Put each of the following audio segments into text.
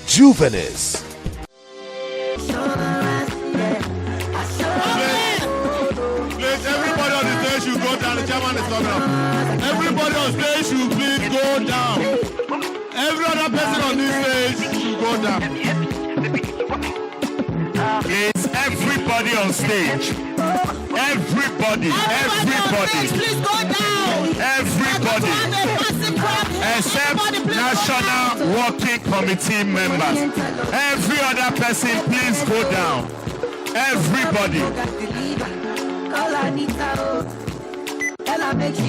Juvenis. Please, everybody on the stage should go down. The chairman is coming up. Everybody on stage should please go down. Every other person on this stage should go down. Please, everybody on stage. Everybody. Please go down. Everybody. Except National Working Committee members. Every other person, please go down. Everybody.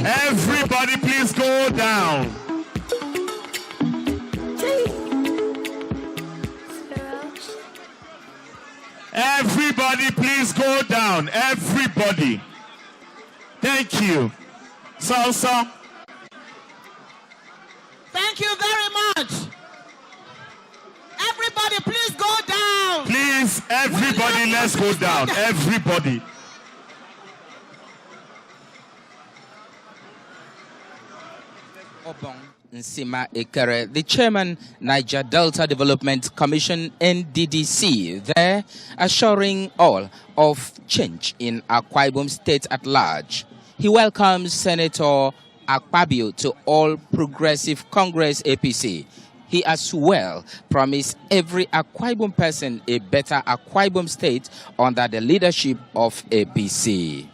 Everybody, please go down. Everybody, please go down. Everybody. Thank you. So. Thank you very much. Everybody, please go down. Please, everybody, let's go down. Everybody. Nsima Ekere, the chairman, Niger Delta Development Commission, NDDC, there assuring all of change in Akwa Ibom State at large. He welcomes Senator Akpabio to All Progressive Congress APC. He as well promised every Akwa Ibom person a better Akwa Ibom State under the leadership of APC.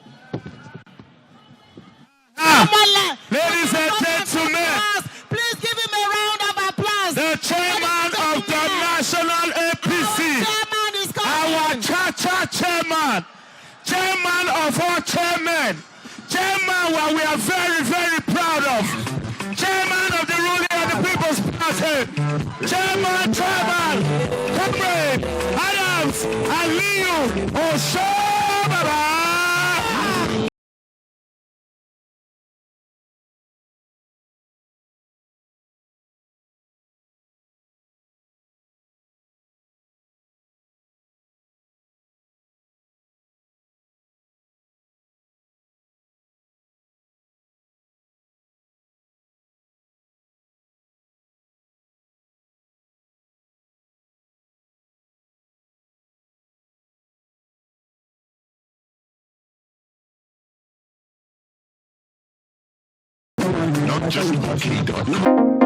Ladies and gentlemen, please give him a round of applause. the chairman of the National APC, our cha-cha chairman of all chairmen, chairman where we are very, very proud of, chairman of the ruling of the People's Party, chairman, Comrade Adams Aliyu Oshobaba. Not just monkey.com.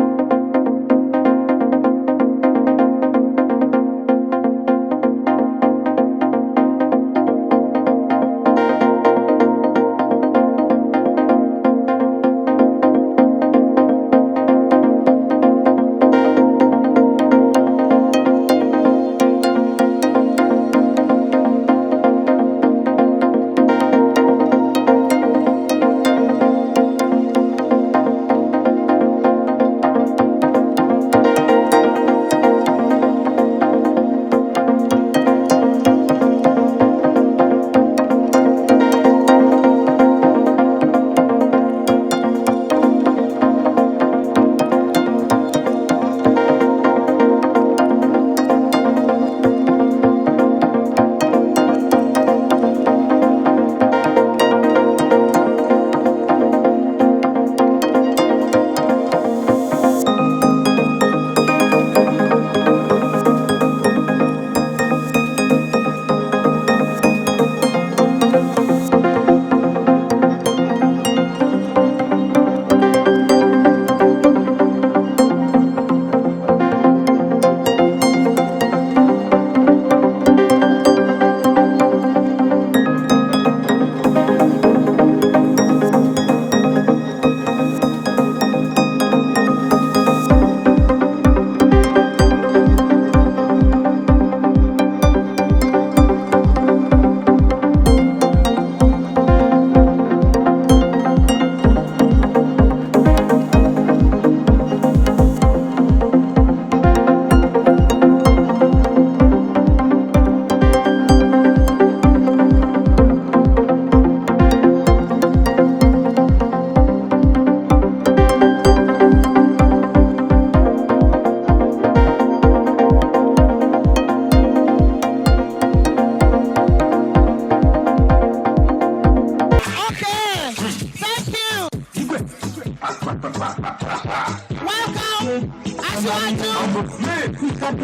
Let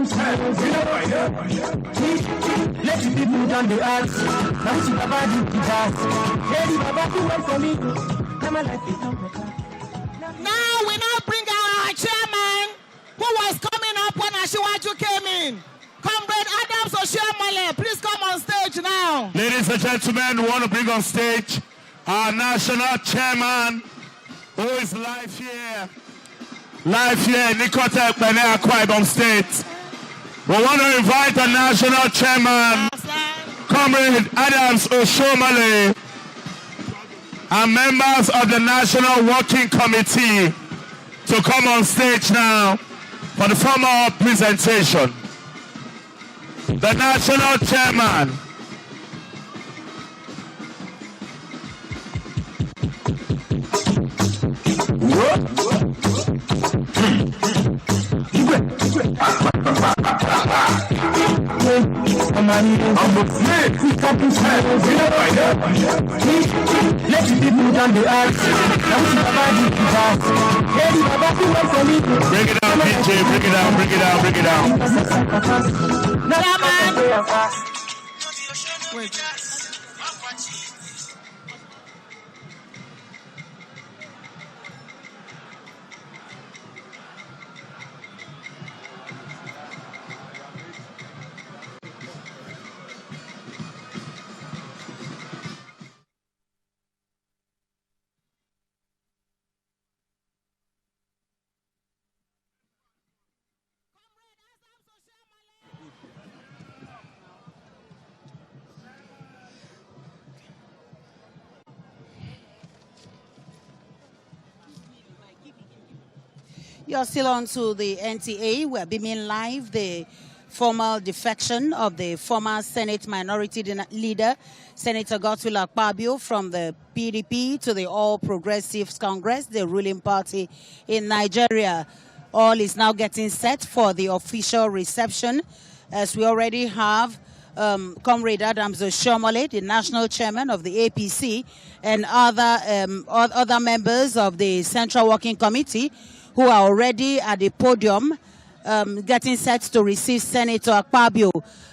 the people down the arts. Now she Baba do the dance. Lady Baba do one for me. Come on, life is Now we now bring our chairman who was coming up when Ashiwaju came in. Comrade Adams Oshiomhole, please come on stage now. Ladies and gentlemen, we want to bring on stage our national chairman who is live here in Nikota Ekpene, Akwa Ibom State. We want to invite the national chairman, Comrade Adams Oshiomhole, and members of the National Working Committee to come on stage now for the formal presentation. The national chairman. Let the people down the arts. Now she Baba do the dance. Lady Baba do one for me. Bring it down, DJ. Bring it down, bring it down, bring it down. Wait. You're still on to the NTA. We're beaming live the formal defection of the former Senate Minority Leader, Senator Godswill Akpabio, from the PDP to the All Progressives Congress, the ruling party in Nigeria. All is now getting set for the official reception, as we already have Comrade Adams Oshiomhole, the national chairman of the APC, and other members of the Central Working Committee who are already at the podium getting set to receive Senator Akpabio.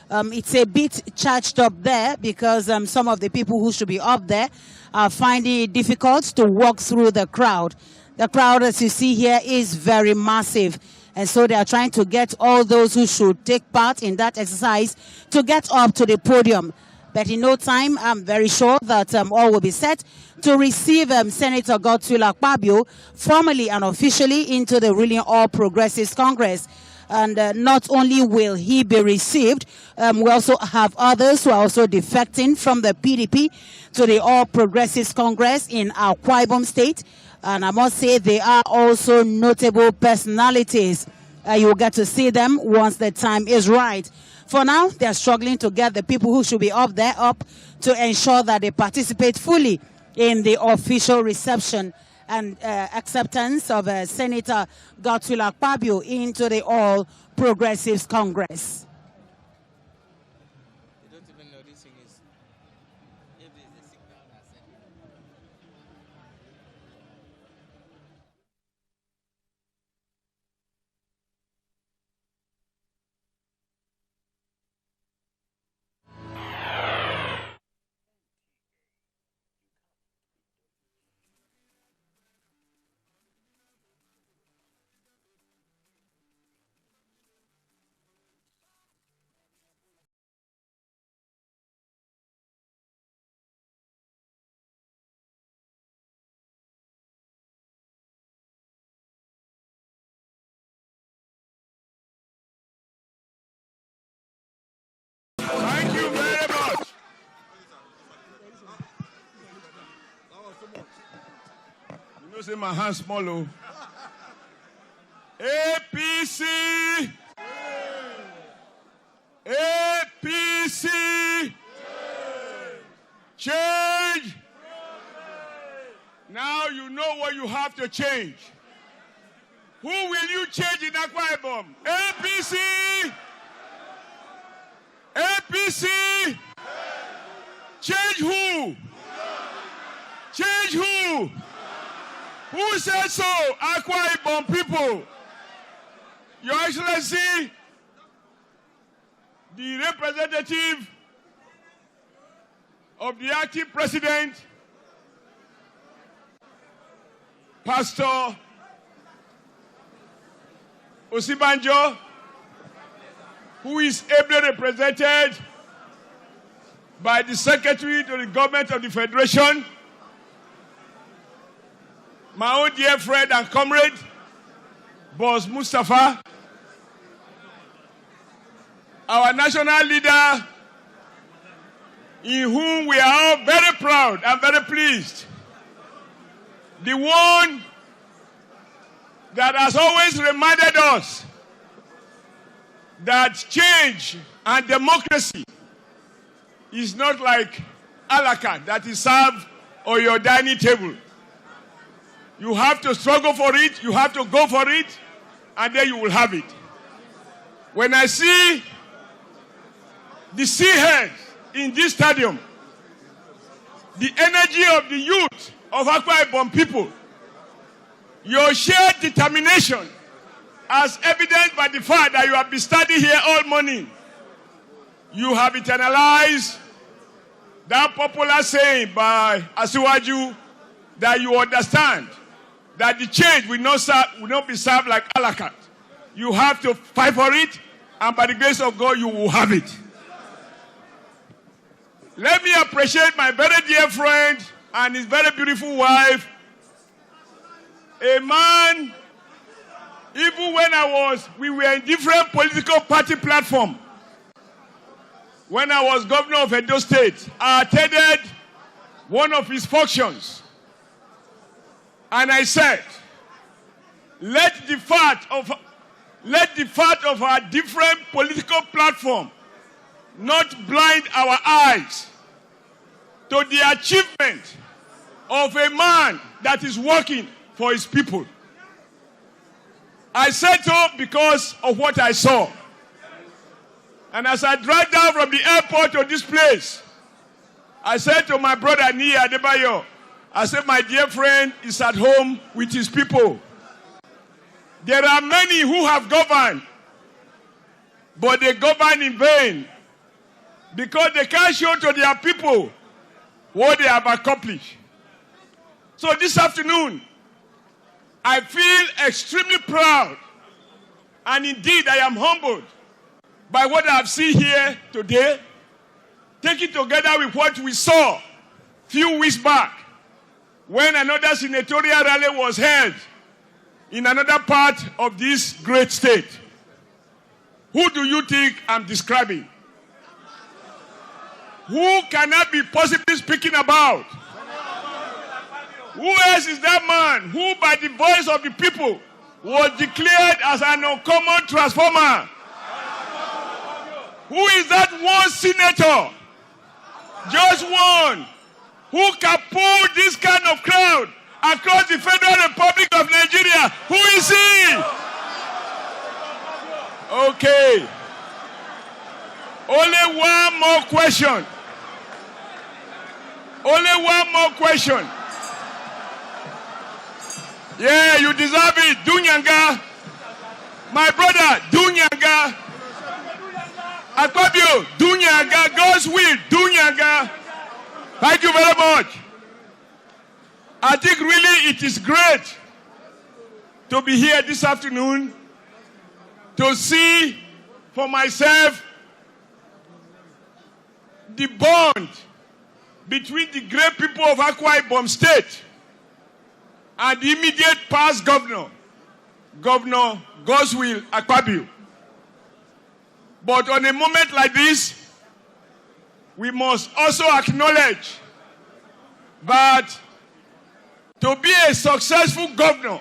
It's a bit charged up there because some of the people who should be up there are finding it difficult to walk through the crowd. The crowd, as you see here, is very massive. And so they are trying to get all those who should take part in that exercise to get up to the podium. But in no time, I'm very sure that all will be set to receive Senator Godswill Akpabio formally and officially into the ruling All Progressives Congress. And not only will he be received, we also have others who are also defecting from the PDP to the All Progressives Congress in Akwa Ibom State. And I must say they are also notable personalities. You'll get to see them once the time is right. For now, they're struggling to get the people who should be up there up to ensure that they participate fully in the official reception and acceptance of Senator Godswill Akpabio into the All Progressives Congress. They don't even know this thing is. If there's a signal that said. Thank you very much. You know, say my hands small. Oh. APC. APC. Change. Now you know what you have to change. Who will you change in Akwa Ibom? APC. APC. Change who? Change who? Who said so? Akwa Ibom people. Your Excellency, the representative of the acting president, Pastor Osibanjo, who is ably represented by the Secretary to the Government of the Federation, my own dear friend and comrade, Boss Mustafa, our national leader, in whom we are all very proud and very pleased, the one that has always reminded us that change and democracy is not like alaka that is served on your dining table. You have to struggle for it, you have to go for it, and then you will have it. When I see the sea heads in this stadium, the energy of the youth of Akwa Ibom people, your shared determination, as evidenced by the fact that you have been studying here all morning, you have internalized that popular saying by Asiwaju that you understand that the change will not be served like a la carte. You have to fight for it, and by the grace of God, you will have it. Let me appreciate my very dear friend and his very beautiful wife, a man, even when we were in different political party platforms. When I was governor of Edo State, I attended one of his functions. And I said, let the fact of our different political platform not blind our eyes to the achievement of a man that is working for his people. I said so because of what I saw. And as I drive down from the airport to this place, I said to my brother Niyi Adebayo, I said, my dear friend is at home with his people. There are many who have governed, but they govern in vain because they can't show to their people what they have accomplished. So this afternoon, I feel extremely proud, and indeed I am humbled by what I have seen here today, taken together with what we saw a few weeks back when another senatorial rally was held in another part of this great state. Who do you think I'm describing? Who cannot be possibly speaking about? Who else is that man who, by the voice of the people, was declared as an uncommon transformer? Who is that one senator, just one, who can pull this kind of crowd across the Federal Republic of Nigeria? Who is he? Okay. Only one more question. Only one more question. Yeah, you deserve it. Dunyanga. My brother, Dunyanga. Akpabio, Dunyanga. Godswill, Dunyanga. Thank you very much. I think really it is great to be here this afternoon to see for myself the bond between the great people of Akwa Ibom State and the immediate past governor, Governor Godswill Akpabio. But on a moment like this, we must also acknowledge that to be a successful governor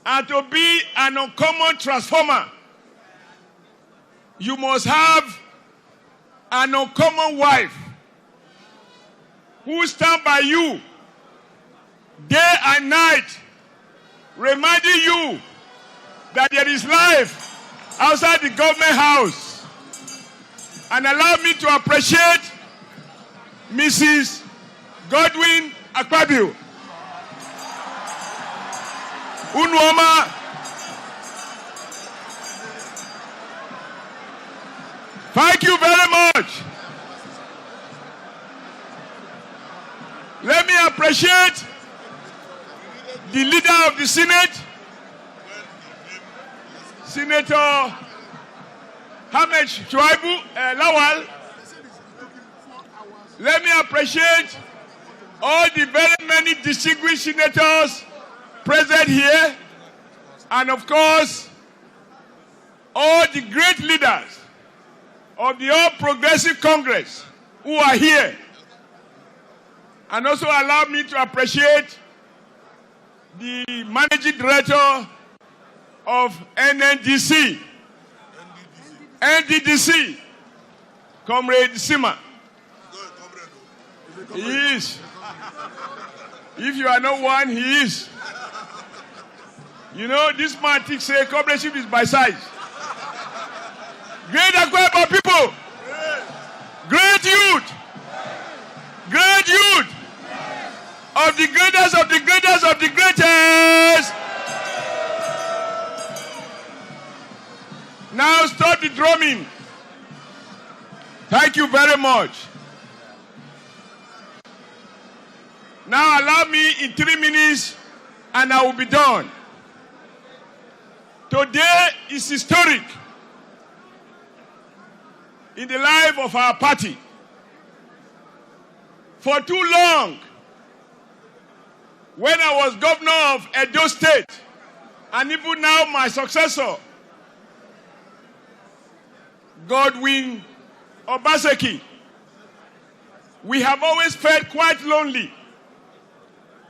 and to be an uncommon transformer, you must have an uncommon wife who stand by you day and night, reminding you that there is life outside the government house. And allow me to appreciate Mrs. Godswill Akpabio. Unwoma. Thank you very much. Let me appreciate the leader of the Senate, Senator Hamesh Shuaibu Lawal. Let me appreciate all the very many distinguished senators present here, and of course, all the great leaders of the All Progressive Congress who are here. And also allow me to appreciate the Managing Director of NDDC, Comrade Sima. He is. If you are not one, he is. You know, this man thinks comradeship is by size. Great Akwa Ibom people. Great youth. Great youth. Of the greatest of the greatest of the greatest. Now start the drumming. Thank you very much. Now allow me in 3 minutes and I will be done. Today is historic in the life of our party. For too long, when I was governor of Edo State, and even now my successor, Godswill Akpabio, we have always felt quite lonely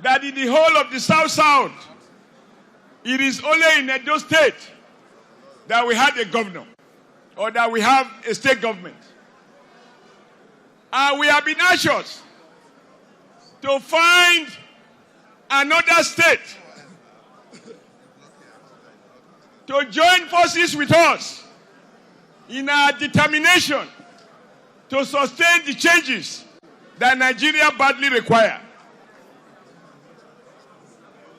that in the whole of the South, it is only in Edo State that we had a governor, or that we have a state government. And we have been anxious to find another state to join forces with us in our determination to sustain the changes that Nigeria badly requires.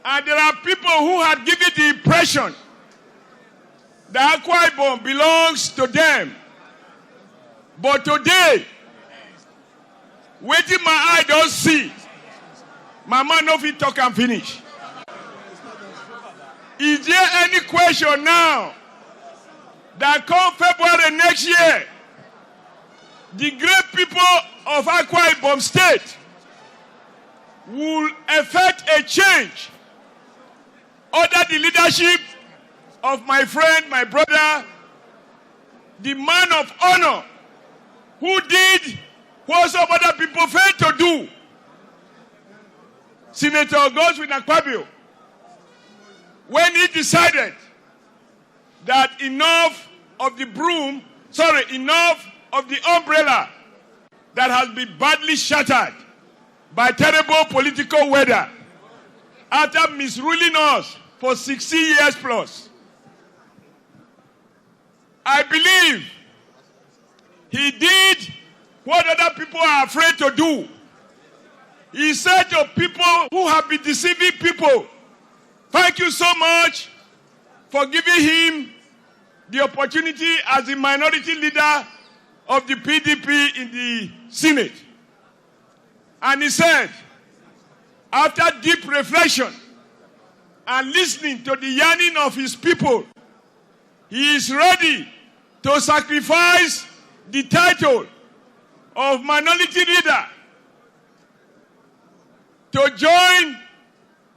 And there are people who have given the impression that Akwa Ibom belongs to them. But today, waiting my eye don't see, my man no fit talk and finish. Is there any question now that come February next year, the great people of Akwa Ibom State will effect a change under the leadership of my friend, my brother, the man of honor, who did what some other people failed to do, Senator Godswill Akpabio, when he decided that enough of the umbrella that has been badly shattered by terrible political weather after misruling us for 60 years plus. I believe he did what other people are afraid to do. He said to people who have been deceiving people, thank you so much for giving him the opportunity as the minority leader of the PDP in the Senate. And he said, after deep reflection and listening to the yearning of his people, he is ready to sacrifice the title of minority leader to join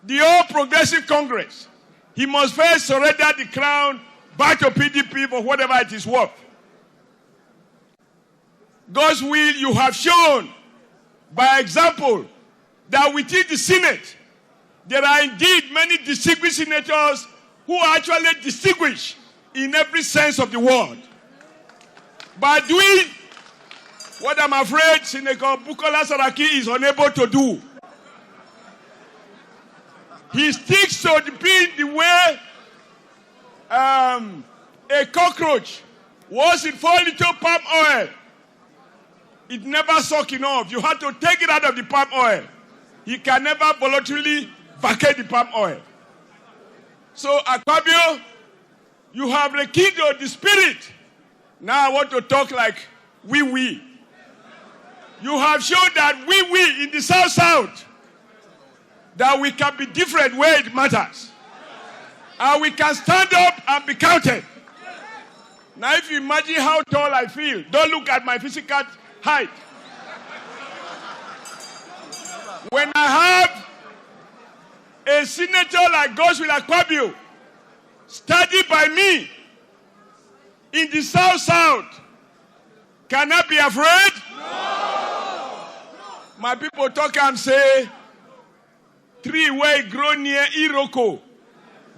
the All Progressive Congress. He must first surrender the crown back to PDP for whatever it is worth. God's will, you have shown by example that within the Senate, there are indeed many distinguished senators who are actually distinguished in every sense of the word. By doing what I'm afraid Senator Bukola Saraki is unable to do. He sticks to the way a cockroach was in 4 little palm oil. It never sucked enough. You had to take it out of the palm oil. He can never voluntarily vacate the palm oil. So, Akpabio, you have rekindled the spirit Now I want to talk like we. You have shown that we in the South, that we can be different where it matters. And we can stand up and be counted. Now if you imagine how tall I feel, don't look at my physical height. When I have a senator like Godswill Akpabio studied by me in the South, can I be afraid? No. My people talk and say, tree where it grow near Iroko,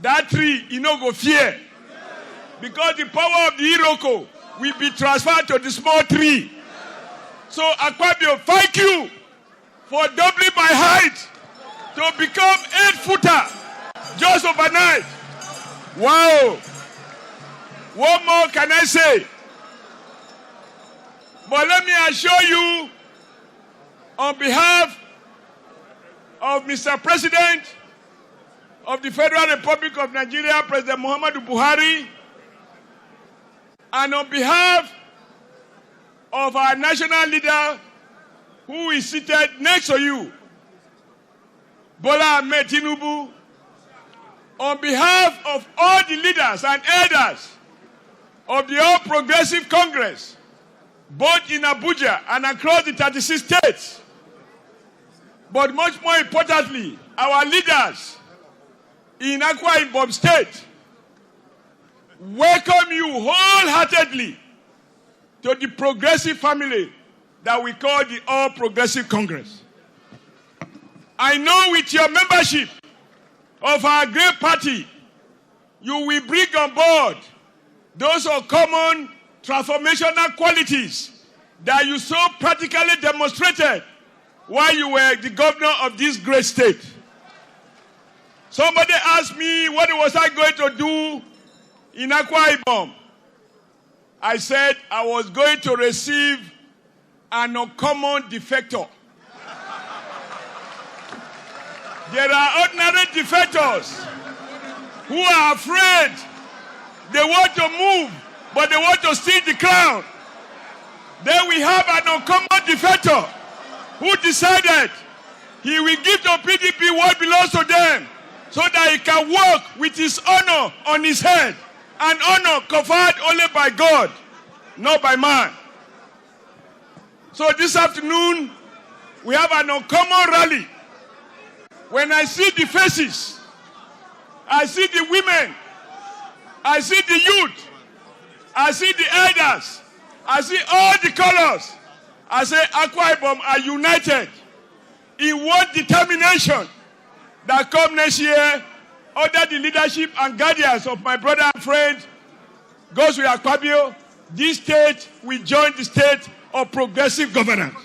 that tree, you know, go fear. Because the power of the Iroko will be transferred to the small tree. So Akpabio, thank you for doubling my height to become 8-footer just overnight. Wow. What more can I say? But let me assure you, on behalf of Mr. President of the Federal Republic of Nigeria, President Muhammadu Buhari, and on behalf of our national leader, who is seated next to you, Bola Ahmed Tinubu, on behalf of all the leaders and elders of the All Progressive Congress, both in Abuja and across the 36 states, but much more importantly, our leaders in Akwa Ibom State, welcome you wholeheartedly to the progressive family that we call the All Progressive Congress. I know with your membership of our great party, you will bring on board those uncommon transformational qualities that you so practically demonstrated while you were the governor of this great state. Somebody asked me what was I going to do in Akwa Ibom. I said I was going to receive an uncommon defector. There are ordinary defectors who are afraid. They want to move, but they want to steal the crown. Then we have an uncommon defector who decided he will give to PDP what belongs to them so that he can walk with his honor on his head. An honor conferred only by God, not by man. So this afternoon, we have an uncommon rally. When I see the faces, I see the women, I see the youth, I see the elders, I see all the colors. I say Akwa Ibom are united in one determination that come next year, under the leadership and guidance of my brother and friend, Godswill Akpabio, this state will join the state of progressive governance.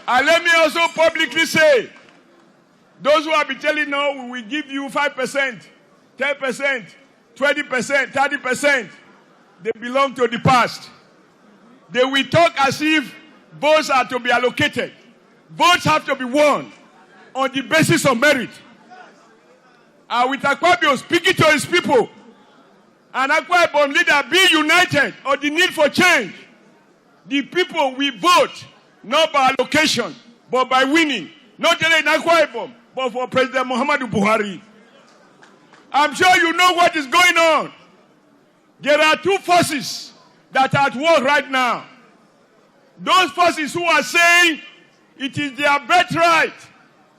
And let me also publicly say, those who have been telling now we will give you 5%, 10%, 20%, 30%, they belong to the past. They will talk as if votes are to be allocated. Votes have to be won on the basis of merit. And with Akpabio speaking to his people, and Akwa Ibom leader be united on the need for change, the people will vote not by allocation, but by winning. Not only in Akwa Ibom, but for President Muhammadu Buhari. I'm sure you know what is going on. There are two forces that are at work right now. Those forces who are saying it is their birthright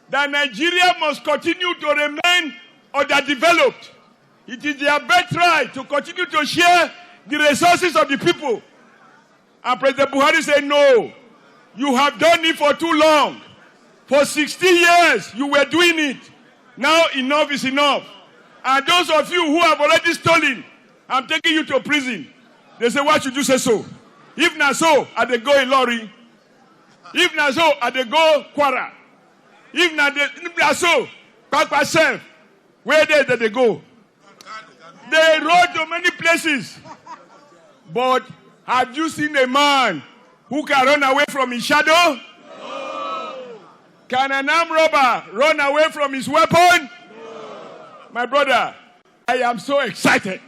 that Nigeria must continue to remain underdeveloped. It is their birthright to continue to share the resources of the people. And President Buhari said, no, you have done it for too long. For 60 years, you were doing it. Now enough is enough. And those of you who have already stolen, I'm taking you to prison. They say, why should you say so? If not so, I they go in lorry. If not so, I they go Kwara. If not so, Papa self, where did they go? They rode to many places. But have you seen a man who can run away from his shadow? No. Can an armed robber run away from his weapon? No. My brother, I am so excited.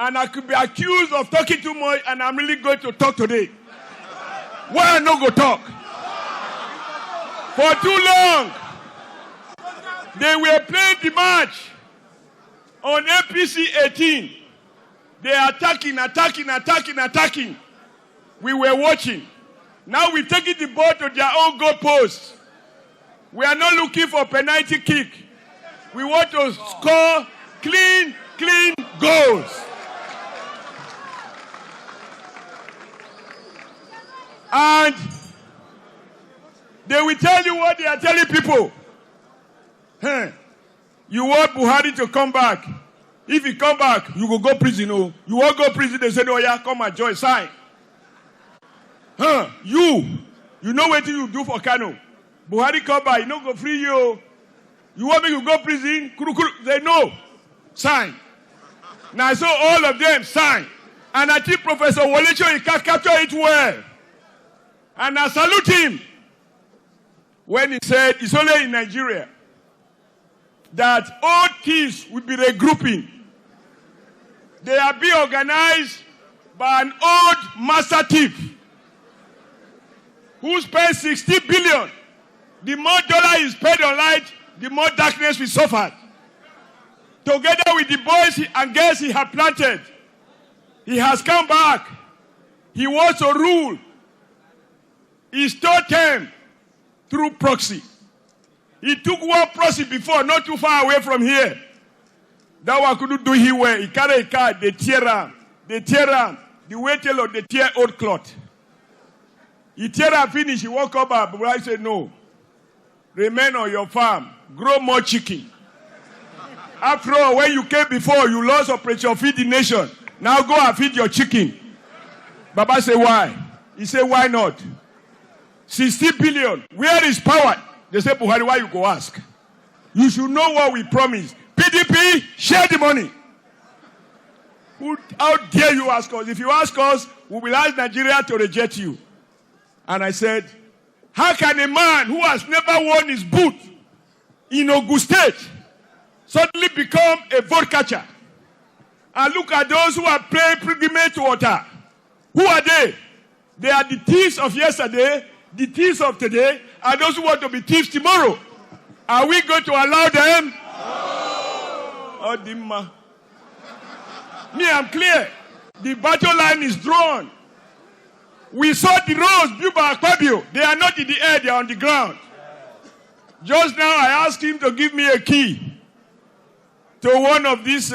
And I could be accused of talking too much, and I'm really going to talk today. Why I not go talk? For too long, they were playing the match on APC 18. They are attacking. We were watching. Now we're taking the ball to their own goalposts. We are not looking for penalty kick. We want to score clean goals. And they will tell you what they are telling people. You want Buhari to come back. If he come back, you will go prison. Oh. You won't go prison. They say, no, yeah, come and join, sign. You know what you do for Kano. Buhari come back, he not go free you. You want me to go prison? They know. Sign. Now, so all of them sign. And I think Professor Wolecho, he can capture it well. And I salute him when he said, it's only in Nigeria that all thieves will be regrouping. They are being organized by an old master thief who spent 60 billion. The more dollar is paid on light, the more darkness we suffer. Together with the boys and girls he had planted, he has come back. He wants to rule. He stole them through proxy. He took one proxy before, not too far away from here. That one couldn't do he well. He carried a car, they tear him. The way tell of they tear old cloth. He tear him finish, he won't come back. But I said, no. Remain on your farm. Grow more chicken. After all, when you came before, you lost operation feed the nation. Now go and feed your chicken. Baba said, why? He said, why not? 60 billion. Where is power? They say, Buhari, why you go ask? You should know what we promised. PDP, share the money. How dare you ask us? If you ask us, we will ask Nigeria to reject you. And I said, how can a man who has never worn his boot in Ogun State suddenly become a vote catcher? And look at those who are playing pilgrimage to water. Who are they? They are the thieves of yesterday, the thieves of today, and those who want to be thieves tomorrow. Are we going to allow them? Oh, Dimma. Me, I'm clear. The battle line is drawn. We saw the roads built by Akpabio. They are not in the air, they are on the ground. Just now, I asked him to give me a key to one of these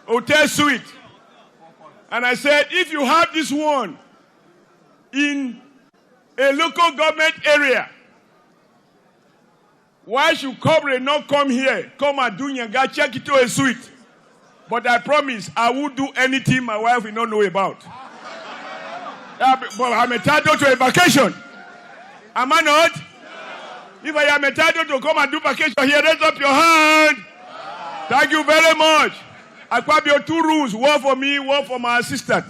hotel suites. And I said, if you have this one in a local government area, why should Cobre not come here? Come and do Nyanga, check it to a suite. But I promise, I won't do anything my wife will not know about. But I'm entitled to a vacation. Am I not? If I am entitled to come and do vacation here, raise up your hand. Thank you very much. Akpabio, 2 rules, one for me, one for my assistant.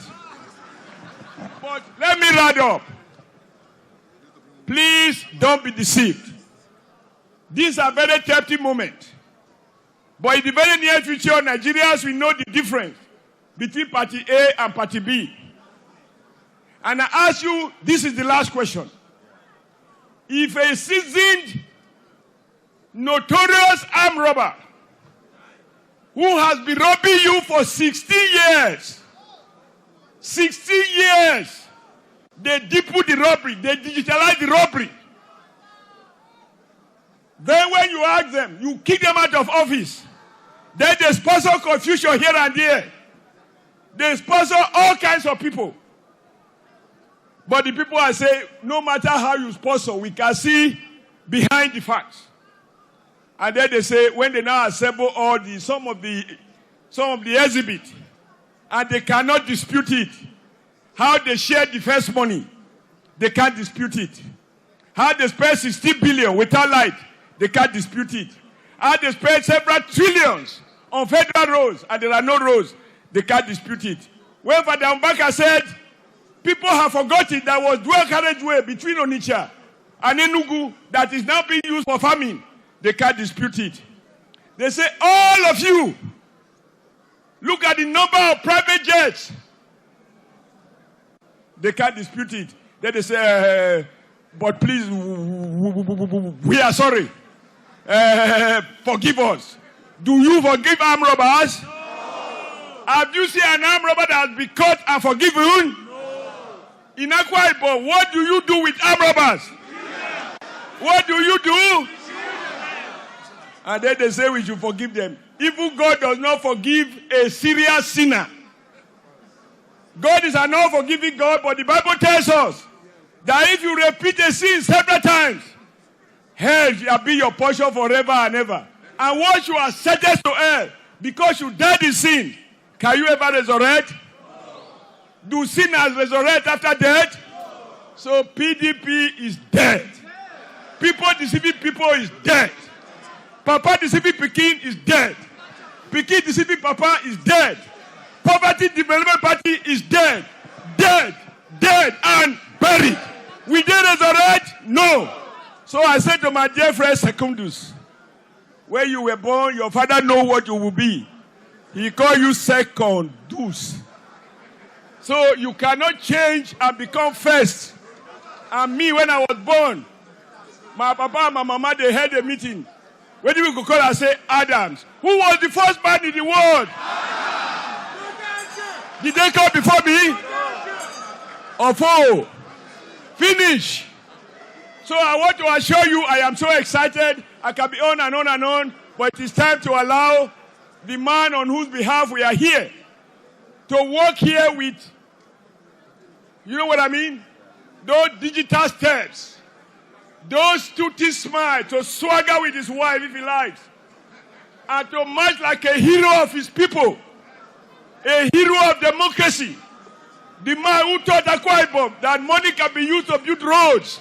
But let me wrap up. Please don't be deceived. These are very tempting moments. But in the very near future, Nigerians will know the difference between Party A and Party B. And I ask you, this is the last question. If a seasoned, notorious armed robber who has been robbing you for 16 years, they deeput the robbery, they digitalize the robbery. Then when you ask them, you kick them out of office. Then they sponsor confusion here and there. They sponsor all kinds of people. But the people are saying, no matter how you sponsor, we can see behind the facts. And then they say, when they now assemble all some of the exhibits, and they cannot dispute it, how they share the first money, they can't dispute it. How they spend 60 billion without light, they can't dispute it. How they spend several trillions on federal roads, and there are no roads, they can't dispute it. When Father Mbaka said, people have forgotten there was dual carriageway between Onitsha and Enugu that is now being used for farming, they can't dispute it. They say, all of you, look at about the number of private jets. They can't dispute it. Then they say, but please, we are sorry. Forgive us. Do you forgive armed robbers? No. Have you seen an armed robber that has been caught and forgiven? No. In Akwa Ibom, what do you do with armed robbers? Yeah. What do you do? Yeah. And then they say we should forgive them. Even God does not forgive a serious sinner. God is an all-forgiving God, but the Bible tells us that if you repeat a sin several times, hell shall be your portion forever and ever. And once you are sentenced to hell, because you died in sin, can you ever resurrect? No. Do sinners resurrect after death? No. So PDP is dead. People deceiving people is dead. Papa deceiving Pekin is dead. Pekin deceiving Papa is dead. Poverty Development Party is dead. Dead, and buried. Will they resurrect? No. So I said to my dear friend Secundus, where you were born, your father know what you will be. He called you Secondus. So you cannot change and become first. And me, when I was born, my papa and my mama, they had a meeting. When did we go call and say, Adams, who was the first man in the world? Did they come before me? Or four? Finish. So I want to assure you, I am so excited. I can be on and on and on, but it is time to allow the man on whose behalf we are here to work here with, you know what I mean? Those digital steps, those toothy smile, to swagger with his wife if he likes, and to march like a hero of his people, a hero of democracy, the man who taught Akwa Ibom that money can be used to build roads,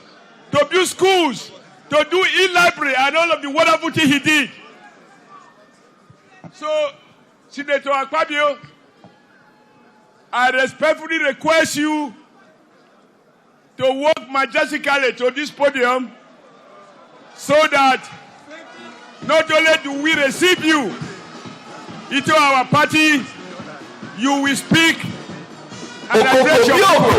to build schools, to do e-library and all of the wonderful things he did. So, Senator Akpabio, I respectfully request you to walk majestically to this podium so that not only do we receive you into our party, you will speak and address your people.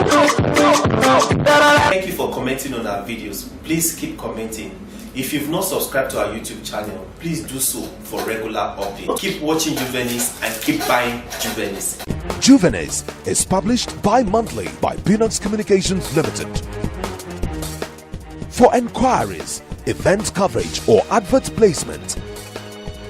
Thank you for commenting on our videos. Please keep commenting. If you've not subscribed to our YouTube channel, please do so for regular updates. Keep watching Juvenis and keep buying Juvenis. Juvenis is published bi-monthly by Peanuts Communications Limited. For enquiries, event coverage or advert placement,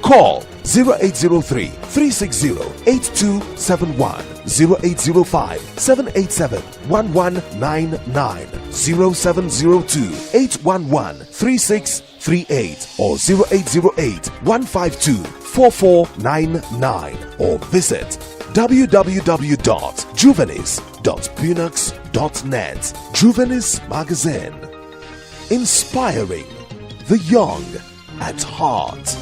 call 0803 360 8271, 0805 787 1199, 0702 811 3638, or 0808 152 4499, or visit www.juvenis.punux.net. Juvenis Magazine, inspiring the young at heart.